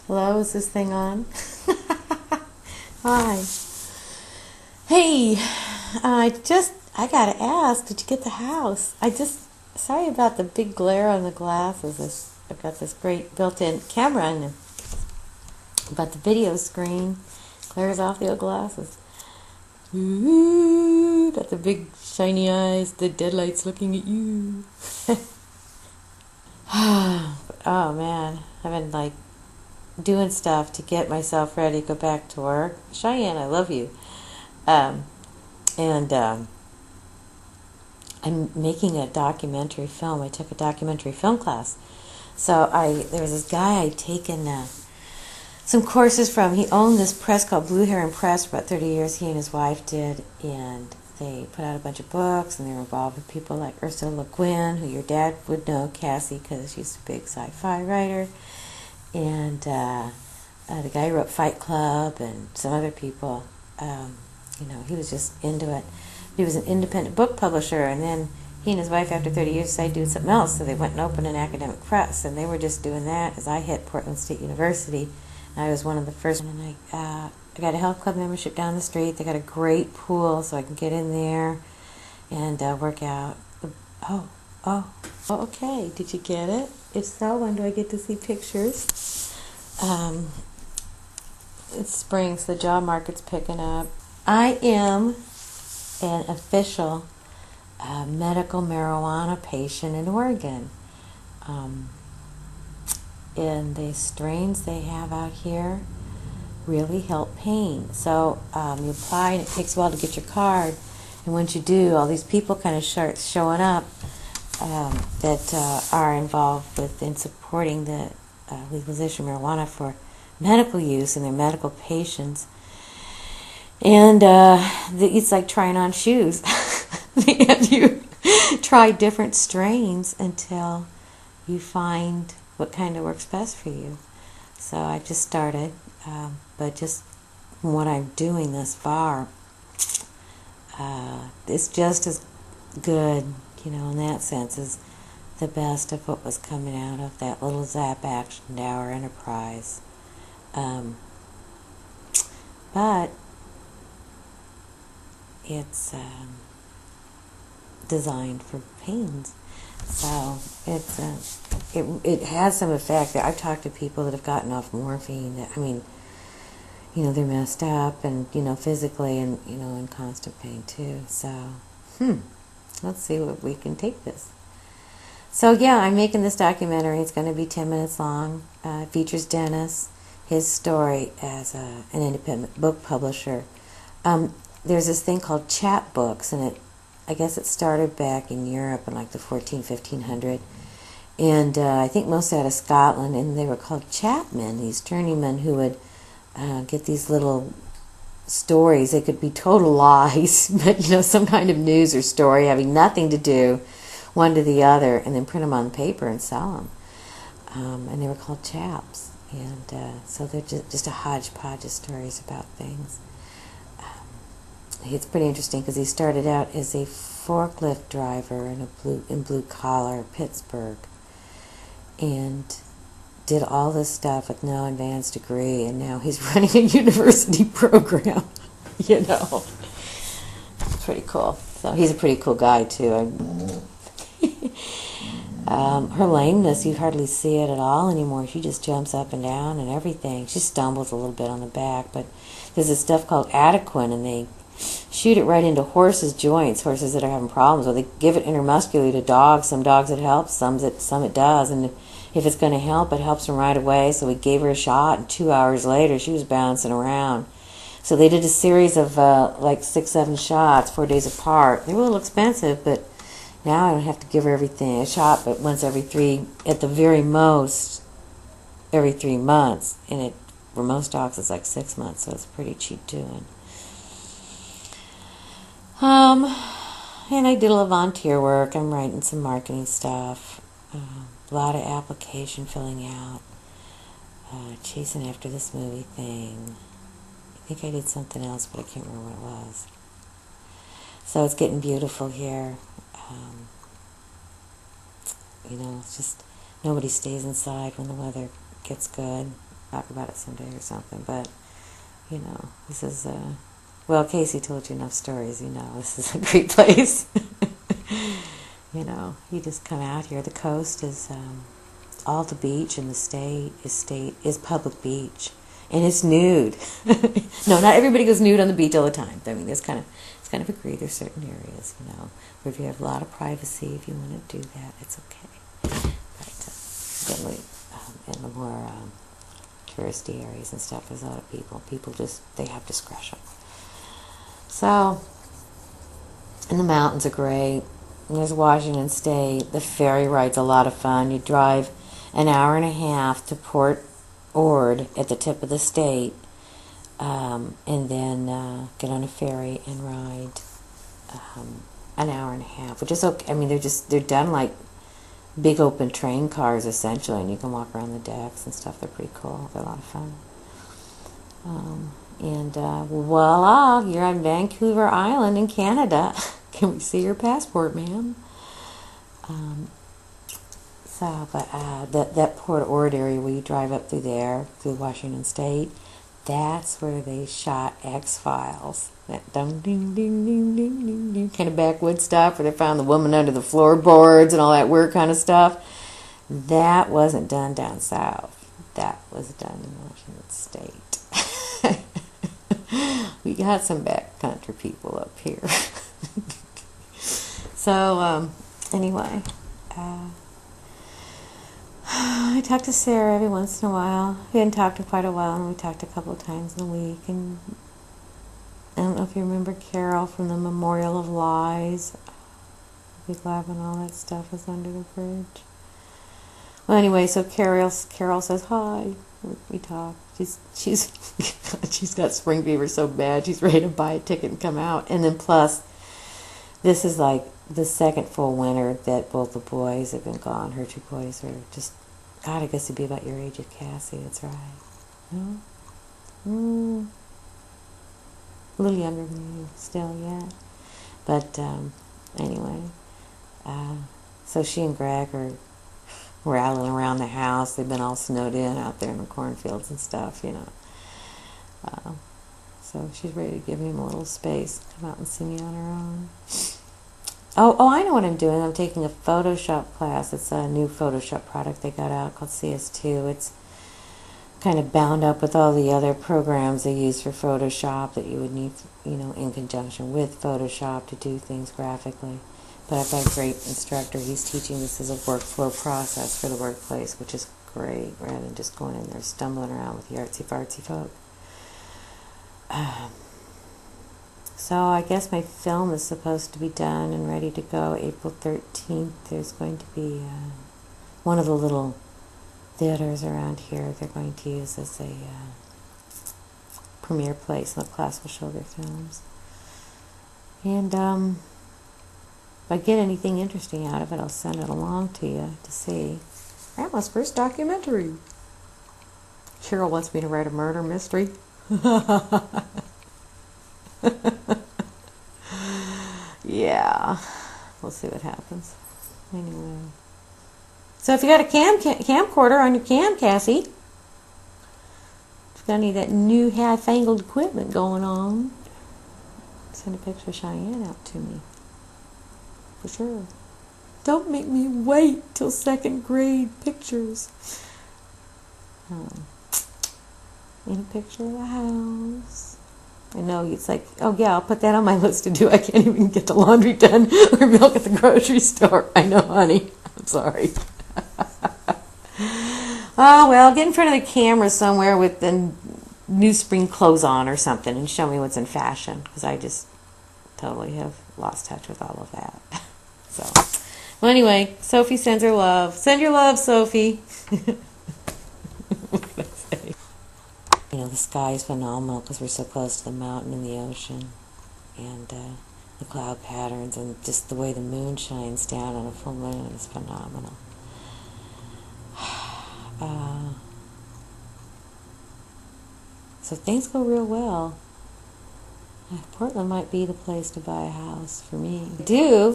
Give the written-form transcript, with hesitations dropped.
Hello, is this thing on? Hi. Hey, I gotta ask, did you get the house? Sorry about the big glare on the glasses. I've got this great built-in camera on them, but the video screen glares off the old glasses. Ooh, got the big shiny eyes, the deadlights looking at you. Oh man, I've been doing stuff to get myself ready to go back to work. Cheyenne, I love you. And I'm making a documentary film. I took a documentary film class. So there was this guy I'd taken some courses from. He owned this press called Blue Heron Press for about 30 years. He and his wife did, and they put out a bunch of books, and they were involved with people like Ursula Le Guin, who your dad would know, Cassie, because she's a big sci-fi writer, and the guy who wrote Fight Club, and some other people. He was just into it. He was an independent book publisher, and then he and his wife, after 30 years, decided to do something else, so they went and opened an academic press, and they were just doing that as I hit Portland State University. And I was one of the first, and I got a health club membership down the street. They got a great pool, so I can get in there and work out. Okay. Did you get it? If so, when do I get to see pictures? It's spring, so the job market's picking up. I am an official medical marijuana patient in Oregon. And the strains they have out here really help pain. So you apply, and it takes a while to get your card. And once you do, all these people kind of start showing up that are involved in supporting the legalization of marijuana for medical use in their medical patients. And it's like trying on shoes. And you try different strains until you find what kind of works best for you. So I just started, but just what I'm doing thus far, it's just as good, in that sense, as the best of what was coming out of that little Zap Action Hour enterprise. But it's designed for pains, so it has some effect. I've talked to people that have gotten off morphine. They're messed up, and physically, and in constant pain too. So let's see what we can take this. So yeah, I'm making this documentary. It's going to be 10 minutes long. It features Dennis, his story as an independent book publisher. There's this thing called chapbooks, and I guess it started back in Europe in the 1500. And I think mostly out of Scotland, and they were called chapmen, these journeymen who would get these little stories. They could be total lies, but some kind of news or story having nothing to do one to the other, and then print them on paper and sell them. And they were called chaps. And so they're just a hodgepodge of stories about things. It's pretty interesting because he started out as a forklift driver in blue collar Pittsburgh, and did all this stuff with no advanced degree, and now he's running a university program. It's pretty cool. So he's a pretty cool guy too. Her lameness, you hardly see it at all anymore. She just jumps up and down and everything. She stumbles a little bit on the back, but there's this stuff called Adequan, and they shoot it right into horses' joints, horses that are having problems, or they give it intramuscularly to dogs. Some dogs it helps, some it does, and if it's going to help, it helps them right away. So we gave her a shot, and 2 hours later she was bouncing around. So they did a series of 6-7 shots, 4 days apart. They were a little expensive, but now I don't have to give her a shot, but once every at the very most, every 3 months. And for most dogs it's 6 months, so it's pretty cheap doing. And I did a little volunteer work. I'm writing some marketing stuff. A lot of application filling out. Chasing after this movie thing. I think I did something else, but I can't remember what it was. So it's getting beautiful here. It's just nobody stays inside when the weather gets good. talk about it someday or something. But, you know, this is, well, Casey told you enough stories, you know, this is a great place. You know, you just come out here. The coast is, all the beach in the state is public beach. And it's nude. No, not everybody goes nude on the beach all the time. I mean, it's kind of agreed. There's certain areas, you know, where if you have a lot of privacy, if you want to do that, it's okay. But generally, in the more touristy areas and stuff, there's a lot of people. People just, they have discretion. So, and the mountains are great. And there's Washington State. The ferry ride's a lot of fun. You drive an hour and a half to Port Ord at the tip of the state, and then get on a ferry and ride an hour and a half, which is okay. I mean, they're done like big open train cars essentially, and you can walk around the decks and stuff. They're pretty cool. They're a lot of fun. And voila, you're on Vancouver Island in Canada. Can we see your passport, ma'am? But that Port Ord area where you drive up through there, through Washington State, that's where they shot X-Files. That ding, ding, ding, ding, ding, ding, kind of backwoods stuff where they found the woman under the floorboards and all that weird kind of stuff. That wasn't done down south. That was done in Washington State. We got some backcountry people up here. So, anyway, I talk to Sarah every once in a while. We hadn't talked in quite a while, and we talked a couple of times in a week. And I don't know if you remember Carol from the Memorial of Lies. Big Lab and all that stuff is under the bridge. Well, anyway, so Carol says hi. We talk. She's got spring fever so bad she's ready to buy a ticket and come out. And then plus, this is like the second full winter that both the boys have been gone. Her two boys are just, God, I guess they'd be about your age of Cassie. That's right. No? A little younger than you still, yeah. But anyway, so she and Greg are rattling around the house. They've been all snowed in out there in the cornfields and stuff, you know. So she's ready to give him a little space, come out and see me on her own. Oh, I know what I'm doing. I'm taking a Photoshop class. It's a new Photoshop product they got out called CS2. It's kind of bound up with all the other programs they use for Photoshop that you would need, you know, in conjunction with Photoshop to do things graphically. But I've got a great instructor. He's teaching this as a workflow process for the workplace, which is great, rather than just going in there stumbling around with the artsy-fartsy folk. So I guess my film is supposed to be done and ready to go April 13th. There's going to be one of the little theaters around here they're going to use as a premiere place, and the class will show their films. And if I get anything interesting out of it, I'll send it along to you to see. Grandma's first documentary. Cheryl wants me to write a murder mystery. Yeah, we'll see what happens. Anyway, so if you got a camcorder on your cam, Cassie, if you got any of that new half-angled equipment going on, send a picture of Cheyenne out to me. For sure. Don't make me wait till second grade pictures. In a picture of the house. I know it's like, oh yeah, I'll put that on my list to do. I can't even get the laundry done or milk at the grocery store. I know, honey. I'm sorry. Oh, well, get in front of the camera somewhere with the new spring clothes on or something and show me what's in fashion, because I just totally have lost touch with all of that. So, well, anyway, Sophie sends her love. Send your love, Sophie. What can I say? You know, the sky is phenomenal because we're so close to the mountain and the ocean, and the cloud patterns and just the way the moon shines down on a full moon is phenomenal. So things go real well. Portland might be the place to buy a house for me. I do.